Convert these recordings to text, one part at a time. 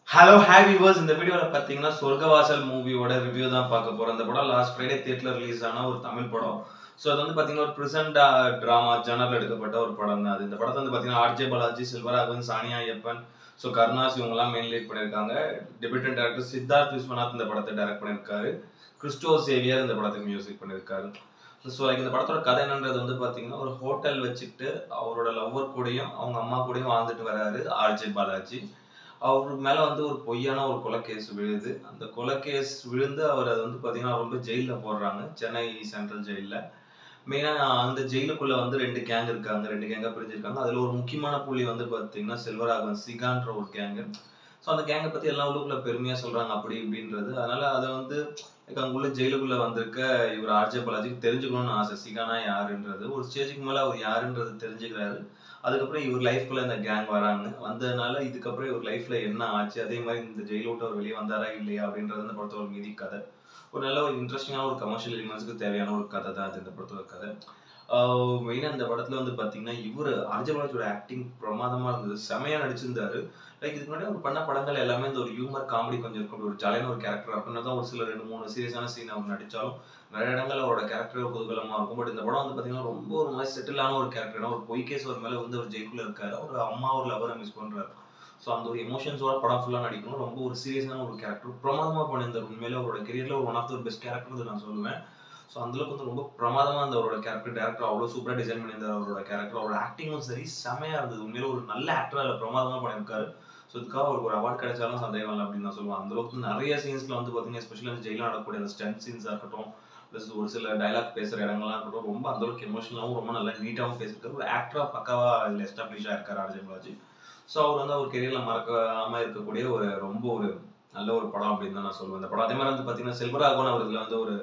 Hello hi viewers. இந்த வீடியோவில் பார்த்தீங்கன்னா சொர்க்கவாசல் மூவியோட ரிவ்யூ தான் பார்க்க போகிறோம். இந்த படம் லாஸ்ட் ஃப்ரைடே தியேட்டரில் ரிலீஸ் ஆன ஒரு தமிழ் படம். ஸோ அது வந்து பார்த்தீங்கன்னா ஒரு ப்ரிசன்ட் ட்ராமா ஜானரில் எடுக்கப்பட்ட ஒரு படம் தான் அது. இந்த படத்தை வந்து பார்த்தீங்கன்னா ஆர்ஜே பாலாஜி, செல்வராகவன், சானியா ஐயப்பன், ஸோ கருணாஸ் இவங்கெல்லாம் மெயின் லீட் பண்ணியிருக்காங்க. டெபியூட்டன் டேரக்டர் சித்தார்த் விஸ்வநாத் இந்த படத்தை டைரக்ட் பண்ணியிருக்காரு. கிறிஸ்டோ சேவியர் இந்த படத்துக்கு மியூசிக் பண்ணியிருக்காரு. ஸோ இந்த படத்தோட கதை என்னன்றது வந்து பார்த்தீங்கன்னா ஒரு ஹோட்டல் வச்சுக்கிட்டு அவரோட லவ்வர் கூடயும் அவங்க அம்மா கூடயும் வாழ்ந்துட்டு வராரு ஆர்ஜே பாலாஜி. அவரு மேல வந்து ஒரு பொய்யான ஒரு கொலை கேஸ் விழுது. அந்த கொலை கேஸ் விழுந்து அவர் அது வந்து பார்த்தீங்கன்னா ரொம்ப ஜெயில்ல போடுறாங்க. சென்னை சென்ட்ரல் ஜெயில்ல. மெயினா அந்த ஜெயிலுக்குள்ள வந்து 2 கேங் இருக்காங்க. 2 கேங்கா பிரிஞ்சிருக்காங்க. அதுல ஒரு முக்கியமான புள்ளி வந்து பார்த்தீங்கன்னா செல்வராகவன் சிகான்ற ஒரு கேங்கு. ஸோ அந்த கேங்கை பத்தி எல்லாம் உள்ளுக்குள்ள பெருமையா சொல்றாங்க அப்படி இப்படின்றது. அதனால அதை வந்து அங்குள்ள ஜெயிலுக்குள்ள வந்திருக்க இவர் ஆர்ஜே பாலாஜிக்கு தெரிஞ்சுக்கணும்னு ஆசை. சிகானா யாருன்றது ஒரு ஸ்டேஜுக்கு மேல அவர் யாருன்றது தெரிஞ்சுக்கிறாரு. அதுக்கப்புறம் இவர் லைஃப்குள்ள இந்த கேங் வராங்க. வந்ததுனால இதுக்கப்புறம் இவர் லைஃப்ல என்ன ஆச்சு, அதே மாதிரி இந்த ஜெயில விட்டு அவர் வெளியே வந்தாரா இல்லையா அப்படின்றது இந்த படத்தோட மீதி கதை. ஒரு நல்ல ஒரு இன்ட்ரெஸ்டிங்கான ஒரு கமர்ஷியல் எலிமெண்ட்ஸ்க்கு தேவையான ஒரு கதை தான் அது இந்த படத்தோட கதை. மெயினா இந்த படத்துல வந்து பாத்தீங்கன்னா இவரு ஆர்ஜே பாலாஜியோட ஆக்டிங் பிரமாதமா இருந்தது. செமையா நடிச்சிருந்தாரு. லைக் இதுக்கு முன்னாடி அவர் பண்ண படங்கள் எல்லாமே இந்த ஒரு ஹியூமர் காமெடி கொஞ்சம் இருக்கும். ஒரு ஜாலியான ஒரு கேரக்டர் அப்படின்னா தான் ஒரு சில 2-3 சீரியஸான சீன் அவர் நடிச்சாலும் நிறைய இடங்கள்ல அவரோட கேரக்டர் குதூகலமா இருக்கும். பட் இந்த படம் வந்து பாத்தீங்கன்னா ரொம்ப ஒரு மாதிரி செட்டிலான ஒரு கேரக்டர். ஏன்னா ஒரு பொய் கேஸ் ஒரு மேல வந்து ஒரு ஜெயிலுக்குள்ள இருக்காரு. ஒரு அம்மா ஒரு லவரை மிஸ் பண்றாரு. ஸோ அந்த ஒரு எமோஷன்ஸோட படம் ஃபுல்லா நடிக்கணும். ரொம்ப ஒரு சீரியஸான ஒரு கேரக்டர் பிரமாதமா பண்ணியிருந்தார். உண்மையிலே அவரோட கெரியர்ல ஒரு one of the best character நான் சொல்லுவேன். ஸோ அந்தளவுக்கு வந்து ரொம்ப பிரமாதமா அந்த அவரோட டேரக்டர் அவ்வளோ சூப்பராக டிசைன் பண்ணியிருந்தார். அவரோட கேரக்டர் அவரோட ஆக்டிங்கும் சரி செமையா இருந்தது. உண்மையிலே ஒரு நல்ல ஆக்டர் அதில் பிரமாதமா பண்ணியிருக்காரு. ஸோ இதுக்காக அவருக்கு ஒரு அவார்ட் கிடைச்சாலும் சந்தேகம் இல்லை அப்படின்னு நான் சொல்லுவேன். அந்தளவுக்கு நிறைய சீன்ஸ்ல வந்து பார்த்தீங்கன்னா எஸ்பெஷலி அந்த ஜெயிலில் நடக்கக்கூடிய அந்த ஸ்டன்ட் சீன்ஸாக இருக்கட்டும், ப்ளஸ் ஒரு சில டைலாக் பேசுகிற இடங்கள்லாம் இருக்கட்டும், ரொம்ப அந்தளவுக்கு எமோஷனலாகவும் ரொம்ப நல்லா நீட்டாகவும் பேசியிருக்காரு. ஒரு ஆக்டராக பக்காவா இதில் எஸ்டாப்ளிஷ் ஆயிருக்காரு ஆர்ஜே பாலாஜி. ஸோ அவர் வந்து அவர் கெரியர்ல மறக்காம இருக்கக்கூடிய ஒரு ரொம்ப ஒரு நல்ல ஒரு படம் அப்படின்னு தான் நான் சொல்லுவேன். இந்த படம் அதே மாதிரி வந்து பார்த்தீங்கன்னா செல்வராகவன் அவர் இதில் வந்து ஒரு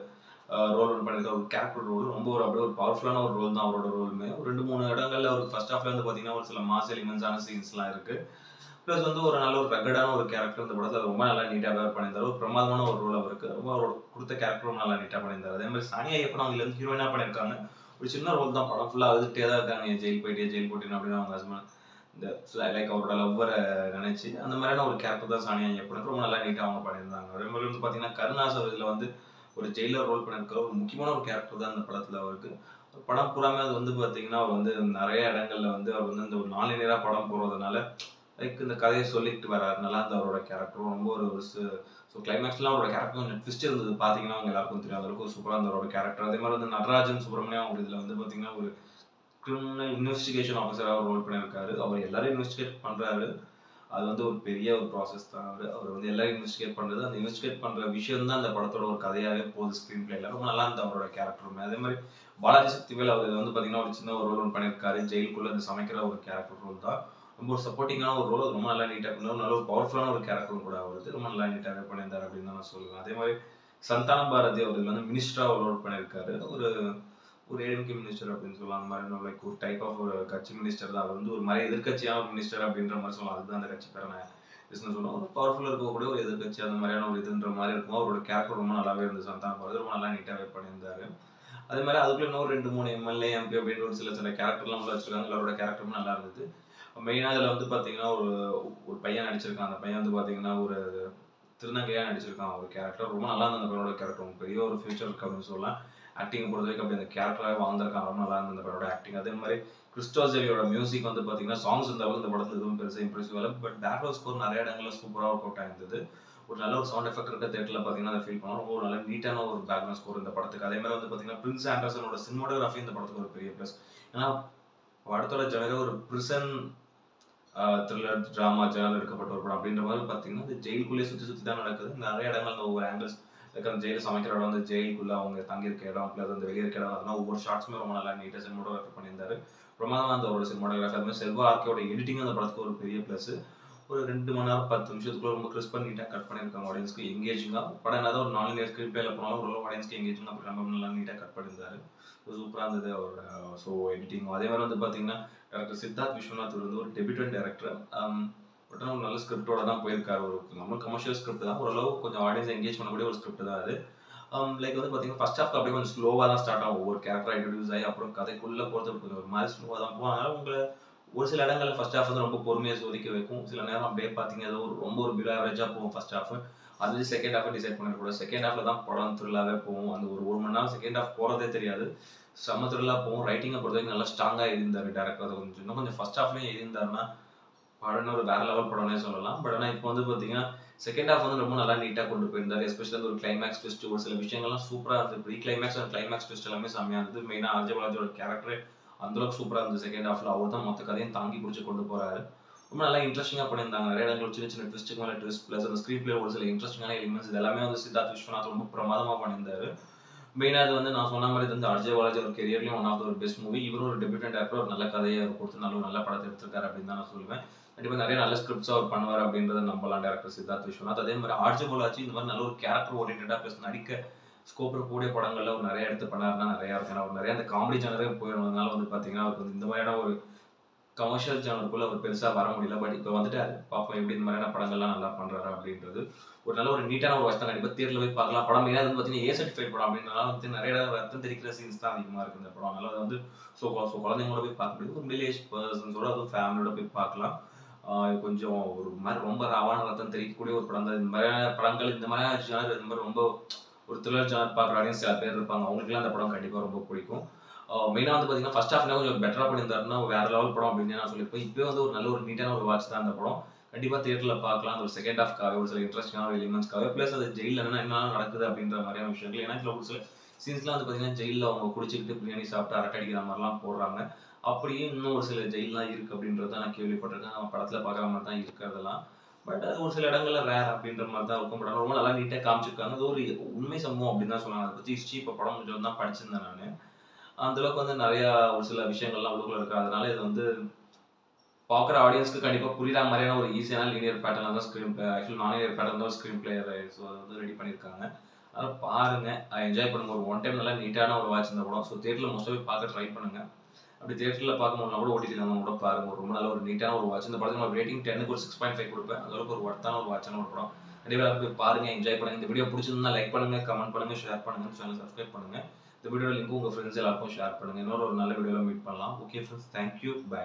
ரோல் ஒன்று பண்ணியிருக்காரு. ஒரு கேரக்டர் ரோல் ரொம்ப ஒரு அப்படியே ஒரு பவர்ஃபுல்லான ஒரு ரோல் தான் அவரோட ரோலுமே. ஒரு 2-3 இடங்கள்ல ஒரு ஃபர்ஸ்ட் ஹாஃப்ல வந்து பார்த்தீங்கன்னா ஒரு சில மாஸ் எலிமெண்ட்ஸான சீன்ஸ்லாம் இருக்கு. ப்ளஸ் வந்து ஒரு நல்ல ஒரு ரகடான ஒரு கேரக்டர் இந்த படத்தில் ரொம்ப நல்லா நீட்டாக பண்ணியிருந்தாரு. ஒரு பிரமாதமான ஒரு ரோல் அவருக்கு. ரொம்ப அவரோட கொடுத்த கேரக்டரும் நல்லா நீட்டாக பண்ணியிருந்தாரு. அதே மாதிரி சானியா ஐயப்பன் அவங்க வந்து ஹீரோயினாக பண்ணியிருக்காங்க. ஒரு சின்ன ரோல் தான். படம் ஃபுல்லாக அழுதுகிட்டே தான் இருக்காங்க. ஜெயில் போயிட்டே ஜெயில் போயிட்டேன் அப்படின்னு அவங்க ஹஸ்பண்ட் இந்த லைக் அவரோட லவ்வரை நினைச்சு அந்த மாதிரியான ஒரு கேரக்டர் தான் சானியா ஐயப்பன் ரொம்ப நல்லா நீட்டாக அவங்க பண்ணியிருந்தாங்க. அதே மாதிரி வந்து பார்த்தீங்கன்னா கருணாஸ் அவர் இதில் வந்து ஒரு ஜெயிலர் ரோல் பண்ணியிருக்கிற ஒரு முக்கியமான ஒரு கேரக்டர் தான் இந்த படத்தில் அவருக்கு. படம் பூராமே அது வந்து பார்த்தீங்கன்னா அவர் வந்து நிறைய இடங்கள்ல வந்து அவர் வந்து இந்த ஒரு நாலினியராக படம் போடுறதுனால லைக் இந்த கதையை சொல்லிட்டு வர்றாரு. நல்லா இருந்த அவரோட கேரக்டரும் ரொம்ப ஒரு ஸோ கிளைமேக்ஸ்லாம் அவரோட கேரக்டர் கொஞ்சம் ட்விஸ்ட் இருந்தது. பார்த்தீங்கன்னா அவங்க எல்லாருக்கும் தெரியும் அளவுக்கு சூப்பராக இருந்த அவரோட கேரக்டர். அதே மாதிரி வந்து நடராஜன் சுப்ரமணியம் அவர் இதில் வந்து பார்த்தீங்கன்னா ஒரு கிரிமினல் இன்வெஸ்டிகேஷன் ஆஃபீஸராக ரோல் பண்ணியிருக்காரு. அவர் எல்லாரும் இன்வெஸ்டிகேட் பண்ணுறாரு. அது வந்து ஒரு பெரிய ஒரு ப்ராசஸ் தான். அவர் வந்து எல்லாரும் இன்வெஸ்டிகேட் பண்ணுறது, அந்த இன்வெஸ்டிகேட் பண்ணுற விஷயம் தான் அந்த படத்தோட ஒரு கதையாகவே போகுது ஸ்க்ரீன் பிளேல. ரொம்ப நல்லா இருந்த அவரோட கேரக்டருமே. அதே மாதிரி பாலாஜி சக்திவேல் அவர் வந்து பார்த்தீங்கன்னா ஒரு சின்ன ஒரு ரோல் ஒன்று பண்ணியிருக்காரு. ஜெயிலுக்குள்ள அந்த சமைக்கிற ஒரு கேரக்டர் ரோல் தான். ரொம்ப ஒரு சப்போர்ட்டிங்கான ஒரு ரோல். ரொம்ப நல்லா நீட்டாக பண்ணார். நல்ல ஒரு பவர்ஃபுல்லான ஒரு கேரக்டரும் கூட அவருக்கு. ரொம்ப நல்லா நீட்டாகவே பண்ணியிருந்தார் அப்படின்னு தான் நான் சொல்லுவேன். அதே மாதிரி சந்தான பாரதி அவர் வந்து மினிஸ்டராக ஒரு ரோல் பண்ணியிருக்காரு. ஒரு ஒரு ஏடிஎம்கே மினிஸ்டர் அப்படின்னு சொல்லலாம். அந்த மாதிரி லைக் ஒரு டைப் ஆஃப் ஒரு கட்சி மினிஸ்டர் தான். அவர் வந்து ஒரு மாதிரி எதிர்கட்சியான ஒரு மினிஸ்டர் அப்படின்ற மாதிரி சொல்லலாம். அதுதான் அந்த கட்சி பேரான பிஸ்னஸ் சொல்லுவோம். ஒரு பவர்ஃபுல்லாக இருக்கக்கூடிய ஒரு எதிர்கட்சி அந்த மாதிரியான ஒரு இதுன்ற மாதிரி இருக்கும். அவரோட கேரக்டர் ரொம்ப நல்லாவே இருந்தது. சந்தான பாரதி ரொம்ப நல்லா நீட்டாகவே பண்ணியிருந்தாரு. அதே மாதிரி அதுக்குள்ள இன்னும் 2-3 எம்எல்ஏ எம்பி அப்படின்னு ஒரு சில கேரக்டர்லாம் உள்ள வச்சிருக்காங்க. அவரோட கேரக்டரும் நல்லா இருந்தது. மெயினாக அதில் வந்து பார்த்தீங்கன்னா ஒரு ஒரு பையன் நடிச்சிருக்கான். அந்த பையன் வந்து பார்த்தீங்கன்னா ஒரு திருநங்கையா நடிச்சிருக்கான். ஒரு கேரக்டர் ரொம்ப நல்லா இருந்த அந்த பையனோட கேரக்டர் பெரிய ஒரு ஃபியூச்சர் இருக்கு அப்படின்னு சொல்லலாம். ஆக்டிங் பொறுத்த வரைக்கும் அப்படி அந்த கேரக்டராக வாழ்ந்திருக்கான். ரொம்ப நல்லா இருந்த அந்த பையனோட ஆக்டிங். அதே மாதிரி கிறிஸ்டோசேலியோட மியூசிக் வந்து பார்த்தீங்கன்னா சாங்ஸ் இந்த அளவுக்கு இந்த படத்தில் எதுவும் பெருசாக இம்ப்ரெசிவ் இல்லை. பட் பேக்ரவுண்ட் ஸ்கோர் நிறைய இடங்கள்ல சூப்பராக ஒர்க் அவுட் ஆயிருந்தது. ஒரு நல்ல ஒரு சவுண்ட் எஃபெக்ட் இருக்க தேட்டரில் பார்த்தீங்கன்னா அதை ஃபீல் பண்ணலாம். ரொம்ப ஒரு நல்ல நீட்டான ஒரு பேக்ரவுண்ட் ஸ்கோர் இந்த படத்துக்கு. அதே மாதிரி வந்து பார்த்தீங்கன்னா பிரின்ஸ் ஆண்டர்சனோட சினிமாட்டோகிராஃபி இந்த படத்துக்கு ஒரு பெரிய ப்ளஸ். ஏன்னா படத்தோட ஜனரே ஒரு பிரிசன் த்ரில்லர் ட்ராமா ஜேர்னல் எடுக்கப்பட்ட ஒரு படம் அப்படின்ற மாதிரி பார்த்தீங்கன்னா இந்த ஜெயிலுக்குள்ளேயே சுற்றி தான் நடக்குது. நிறைய இடங்கள் அந்த ஒவ்வொரு ஆங்கிள்ஸ் லைக் அந்த ஜெயிலில் சமைக்கிற இடம் வந்து ஜெயிலுக்குள்ளே அவங்க தங்கியிருக்க இடம் ப்ளஸ் அந்த வெளியே இருக்க இடம் அதெல்லாம் ஒவ்வொரு ஷார்ட்ஸுமே ரொம்ப நல்லா நீட்டாக சினிமாட்டோகிராஃபி பண்ணியிருந்தாரு. பிரமாதமாக அந்த ஒரு சினிமாட்டோகிராஃபி அதுமாதிரி செல்வா ஆர்கேயோட எடிட்டிங் அந்த படத்துக்கு ஒரு பெரிய ப்ளஸ். ஒரு 2 மணி நேரம் 10 நிமிஷத்துக்குள்ள ரொம்ப கிறிஸ்பாக நீட்டாக கட் பண்ணியிருக்காங்க. ஆடியன்ஸ்க்கு எங்கேஜிங்காக படம் என்னதான் ஒரு 4 இயர் ஸ்க்ரீன் பிளேல போனாலும் ஒரு ஆடியன்ஸ்க்கு எங்கேஜிங் அப்படி ரொம்ப நல்லா நீட்டாக கட் பண்ணியிருந்தாரு. சூப்பராக இருந்தது அவரோட ஸோ எடிட்டிங். அதே மாதிரி வந்து பார்த்தீங்கன்னா டேரக்டர் சித்தார்த் விஸ்வநாத் வந்து ஒரு டெபியூட்டன் டேரக்டர். பட் ஒரு நல்ல ஸ்கிரிப்டோட தான் போயிருக்காரு. ஒரு நம்ம கமர்ஷியல் ஸ்கிரிப்ட் தான். ஓரளவு கொஞ்சம் ஆடியன்ஸ் எங்கேஜ் பண்ணக்கூடிய ஒரு ஸ்கிரிப்ட் தான் அது. லைக் வந்து பார்த்தீங்கன்னா ஃபர்ஸ்ட் ஹாஃப் அப்படியே கொஞ்சம் ஸ்லோவாக தான் ஸ்டார்ட் ஆகும். ஒவ்வொரு கேரக்டராக இன்ட்ரடியூஸ் ஆகி அப்புறம் கதைக்குள்ளே போகிறது கொஞ்சம் ஒரு மாதிரி ஸ்லோவாக தான் போகும். அதனால உங்களை ஒரு சில இடங்கள்ல ஃபர்ஸ்ட் ஹாஃப் வந்து ரொம்ப பொறுமையா சோதிக்க வைக்கும். சில நேரம் அப்படியே பார்த்தீங்க ஏதோ ரொம்ப ஒரு பிலோ ஆவரேஜா போகும் ஃபர்ஸ்ட் ஹாஃப். அது வந்து செகண்ட் ஹாஃப் டிசைட் பண்ணிடக்கூடாது. செகண்ட் ஹாஃப்ல தான் படம் த்ரில்லாவே போகும். அந்த ஒரு மணி நேரம் செகண்ட் ஹாஃப் போறதே தெரியாது. செம்ம த்ரில்லா போகும். ரைட்டிங்கை பொறுத்தவரைக்கும் நல்லா ஸ்ட்ராங்கா எழுதியிருந்தாரு டேரக்டர். அது கொஞ்சம் இன்னும் கொஞ்சம் ஃபர்ஸ்ட் ஹாஃப்லயும் எழுதியிருந்தாருன்னா படம்னு ஒரு வேற லெவல் படம்னே சொல்லலாம். பட் ஆனால் இப்போ வந்து பார்த்தீங்கன்னா செகண்ட் ஹாஃப் வந்து ரொம்ப நல்லா நீட்டாக கொண்டு போயிருந்தாரு. எஸ்பெஷலி அந்த ஒரு கிளைமேக்ஸ் ட்விஸ்ட் ஒரு சில விஷயங்கள்லாம் சூப்பராக இருந்தது. Pre climax and climax twist எல்லாமே செம்மையாக இருந்தது. மெயினாக ஆர்ஜே பாலாஜியோட கேரக்டர் அந்தளவுக்கு சூப்பராக இருந்தது. செகண்ட் ஹாஃப்ல அவர் தான் மொத்த கதையும் தாங்கி பிடிச்சி கொண்டு போறாரு. ரொம்ப நல்லா இன்ட்ரெஸ்டிங்காக பண்ணியிருந்தாங்க. நிறைய இடங்கள் சின்ன சின்ன ட்விஸ்ட்டுக்கு மேலே ட்விஸ்ட் ப்ளஸ் அந்த ஸ்க்ரீன் பிளே ஒரு சில இன்ட்ரெஸ்டிங்கான எலிமெண்ட்ஸ் இது எல்லாமே வந்து சித்தார்த் விஸ்வநாத் ரொம்ப பிரமாதமாக பண்ணியிருந்தாரு. மெயினாக அது வந்து நான் சொன்ன மாதிரி வந்து அர்ஜே பாலாஜி ஒரு கெரியர்லையும் ஒன் ஆஃப் ஒரு பெஸ்ட் மூவி. இவரும் ஒரு டெபியூட்டன்ட் ஆக்டர் ஒரு நல்ல கதையை கொடுத்து நல்ல படத்தை எடுத்திருக்காரு அப்படின்னு தான் நான் சொல்லுவேன். கண்டிப்பாக நிறைய நல்ல ஸ்கிரிப்ட்ஸ் அவர் பண்ணுவார் அப்படின்றத நம்பலாம் டேரக்டர் சித்தார்த் விஸ்வநாத். அதே மாதிரி ஆர்ஜே பாலாஜி இந்த மாதிரி நல்ல ஒரு கேரக்டர் ஓரியன்டாக ப்ளஸ் நடிக்க ஸ்கோப் இருக்கக்கூடிய படங்கள்ல அவர் நிறைய எடுத்து பண்ணாருன்னா நிறையா இருக்கு. அவர் நிறைய அந்த காமெடி ஜானரே போயிருந்ததுனால வந்து பார்த்தீங்கன்னா அவருக்கு வந்து இந்த மாதிரியான ஒரு கமர்ஷியல் ஜானருக்குள்ள அவர் பெருசா வர முடியல. பட் இப்போ வந்துட்டாரு. பார்ப்போம் எப்படி இந்த மாதிரியான படங்கள்லாம் நல்லா பண்றாரு அப்படின்றது. ஒரு நல்ல ஒரு நீட்டான ஒரு வாய்ஸ் தான். கண்டிப்பா தியேட்டர்ல போய் பார்க்கலாம். படம் மெயினாக வந்து பார்த்தீங்கன்னா ஏ சர்டிஃபைட் படம் அப்படின்றனால வந்து நிறைய ரத்தம் தெரிக்கிற சீன்ஸ் தான் அதிகமாக இருக்கு இந்த படம். அதனால வந்து ஸோ குழந்தைங்களோட போய் பார்க்க முடியும். ஒரு மிடில் ஏஜ் பர்சன்ஸோட அதுவும் ஃபேமிலியோட போய் பார்க்கலாம். கொஞ்சம் ஒரு மாதிரி ரொம்ப ராவான ரத்தம் தெரிவிக்கக்கூடிய ஒரு படம் தான். இந்த மாதிரியான படங்கள் இந்த மாதிரியான ஜானர் இந்த மாதிரி ரொம்ப ஒரு த்ரில்லர் ஜானர் பார்க்குற ஆடியன்ஸ் சில பேர் இருப்பாங்க. அவங்களுக்குலாம் அந்த படம் கண்டிப்பாக ரொம்ப பிடிக்கும். மெயினாக வந்து பார்த்தீங்கன்னா ஃபர்ஸ்ட் ஹாஃப்ல கொஞ்சம் பெட்டராக பண்ணியிருந்தாருன்னா வேற லெவல் படம் அப்படின்னு நான் சொல்லியிருப்பேன். இப்போ வந்து ஒரு நல்ல ஒரு நீட்டான ஒரு வாட்ச் தான் அந்த படம். கண்டிப்பாக தியேட்டரில் பார்க்கலாம். அந்த ஒரு செகண்ட் ஹாஃப்காக ஒரு சில இன்ட்ரெஸ்டிங்கான ஒரு எலிமெண்ட்ஸ்க்காக ப்ளஸ் அது ஜெயிலில் என்ன நடக்குது அப்படின்ற மாதிரியான விஷயங்கள். ஏன்னா இதில் ஒரு சில சீன்ஸ்லாம் வந்து பார்த்தீங்கன்னா ஜெயிலில் அவங்க குடிச்சிக்கிட்டு பிரியாணி சாப்பிட்டு அரட்டை அடிக்கிற மாதிரிலாம் போடுறாங்க. அப்படியே இன்னும் ஒரு சில ஜெயிலெலாம் இருக்குது அப்படின்றத நான் கேள்விப்பட்டிருக்கேன். நம்ம படத்தில் பார்க்குற மாதிரி தான் இருக்கிறதெல்லாம். பட் அது ஒரு சில இடங்கள்ல ரேர் அப்படின்ற மாதிரி தான் இருக்கும். படம் ரொம்ப நல்லா நீட்டாக காமிச்சிருக்காங்க. அது ஒரு உண்மை சம்பவம் அப்படின்னு தான் சொன்னாங்க. அதை பற்றி ஹிஸ்ட்ரி இப்போ படம் கொஞ்சம் தான் படிச்சிருந்தேன் நான். அந்த அளவுக்கு வந்து நிறைய ஒரு சில விஷயங்கள்லாம் உள்ளுக்குள்ள இருக்கு. அதனால இது வந்து பார்க்குற ஆடியன்ஸ்க்கு கண்டிப்பா புரியுற மாதிரியான ஒரு ஈஸியான லீனியர் பேட்டர்ன் தான் ஸ்க்ரீன் பிளே. ஆக்சுவலி நான் லீனியர் பேட்டர்ன் தான் ஸ்க்ரீன் பிளேயர். ஸோ அதை வந்து ரெடி பண்ணியிருக்காங்க. அதனால பாருங்க, என்ஜாய் பண்ணுங்க. ஒரு ஒன் டைம் நல்லா நீட்டான ஒரு வாட்ச் இந்த படம். ஸோ தியேட்டரில் மோஸ்ட்டாகவே பார்க்க ட்ரை பண்ணுங்க. அப்படி தியேட்டரில் பார்க்க முடியல கூட ஓடிடியில் வந்து கூட பாருங்க. ரொம்ப நல்ல ஒரு நீட்டான ஒரு வாட்ச். இந்த படத்துக்கு ஒரு ரேட்டிங் 10க்கு ஒரு 6.5 கொடுப்பேன். அந்த அளவுக்கு ஒரு ஒர்த்தான ஒரு வாட்சான ஒரு படம். கண்டிப்பாக போய் பாருங்க, என்ஜாய் பண்ணுங்க. இந்த வீடியோ பிடிச்சிருந்தா லைக் பண்ணுங்க, கமெண்ட் பண்ணுங்க, ஷேர் பண்ணுங்க, சேனல் சப்ஸ்கிரைப் பண்ணுங்க. இந்த வீடியோ லிங்க் உங்க ஃப்ரெண்ட்ஸ் எல்லாருக்கும் ஷேர் பண்ணுங்க. இன்னொரு ஒரு நல்ல வீடியோவில் மீட் பண்ணலாம். Okay friends, thank you, by.